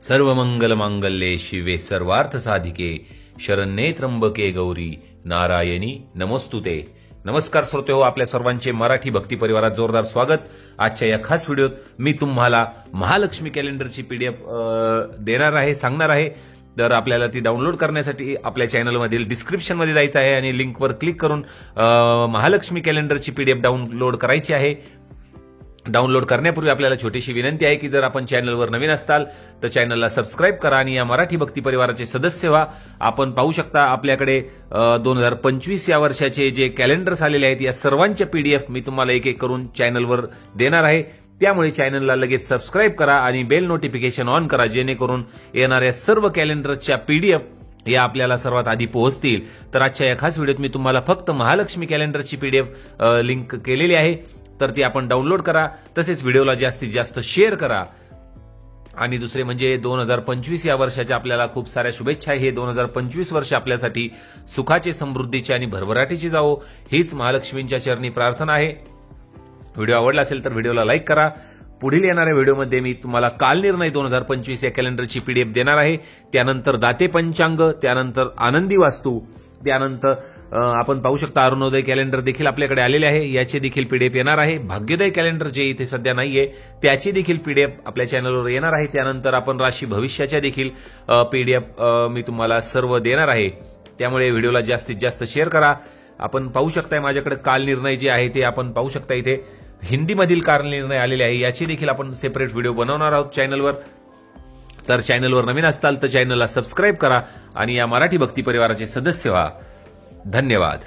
सर्व मंगल मांगल्ये शिवे सर्वार्थ साधिके शरण्ये त्र्यंबके गौरी नारायणी नमोस्तुते। नमस्कार श्रोते हो, आपल्या सर्वांचे मराठी भक्ती परिवारात जोरदार स्वागत। आजच्या या खास व्हिडिओत मी तुम्हाला महालक्ष्मी कॅलेंडरची पीडीएफ देणार आहे, सांगणार आहे। तर आपल्याला ती डाउनलोड करण्यासाठी आपल्या चॅनलमधील डिस्क्रिप्शनमध्ये जायचं आहे आणि लिंकवर क्लिक करून महालक्ष्मी कॅलेंडरची पीडीएफ डाउनलोड करायची आहे। डाउनलोड करण्यापूर्वी आपल्याला छोटीशी विनंती आहे की जर आपण चॅनलवर नवीन असताल तर चॅनलला सबस्क्राइब करा आणि या मराठी भक्ती परिवाराचे सदस्य व्हा। आपण पाहू शकता आपल्याकडे 2025 या वर्षाचे जे कॅलेंडर्स आलेले आहेत या सर्वांच्या पीडीएफ मी तुम्हाला एक एक करून चॅनलवर देणार आहे। त्यामुळे चॅनलला लगेच सबस्क्राइब करा आणि बेल नोटिफिकेशन ऑन करा, जेणेकरून येणाऱ्या सर्व कॅलेंडरच्या पीडीएफ या आपल्याला सर्वात आधी पोहोचतील। तर आजच्या या खास व्हिडिओत मी तुम्हाला फक्त महालक्ष्मी कॅलेंडरची पीडीएफ लिंक केलेली आहे, तर ती आपण डाउनलोड करा। तसेच व्हिडिओला जास्तीत जास्त शेअर करा। आणि दुसरे म्हणजे 2025 या वर्षाच्या आपल्याला खूप साऱ्या शुभेच्छा। हे 2025 वर्ष आपल्यासाठी सुखाचे, समृद्धीचे आणि भरभराटीचे जावो हीच महालक्ष्मींच्या चरणी प्रार्थना आहे। व्हिडिओ आवडला असेल तर व्हिडिओला लाईक करा। पुढील येणाऱ्या व्हिडिओमध्ये मी तुम्हाला कालनिर्णय 2025 या कॅलेंडरची पीडीएफ देणार आहे। त्यानंतर दाते पंचांग, त्यानंतर आनंदी वास्तू, त्यानंतर आपण पाहू शकता अरुणोदय कॅलेंडर देखील आपल्याकडे आलेले आहे, याचे देखील पीडीएफ येणार आहे। भाग्योदय कॅलेंडर जे इथे सध्या नाहीये त्याची देखील पीडीएफ आपल्या चॅनलवर येणार आहे। त्यानंतर आपण राशी भविष्याच्या देखील पीडीएफ मी तुम्हाला सर्व देणार आहे। त्यामुळे व्हिडिओला जास्तीत जास्त शेअर करा। आपण पाहू शकताय माझ्याकडे कालनिर्णय जे आहे ते आपण पाहू शकता, इथे हिंदीमधील कालनिर्णय आलेले आहे, याची देखील आपण सेपरेट व्हिडिओ बनवणार आहोत चॅनलवर। तर चॅनलवर नवीन असताल तर चॅनलला सबस्क्राइब करा आणि या मराठी भक्ती परिवाराचे सदस्य व्हा। धन्यवाद।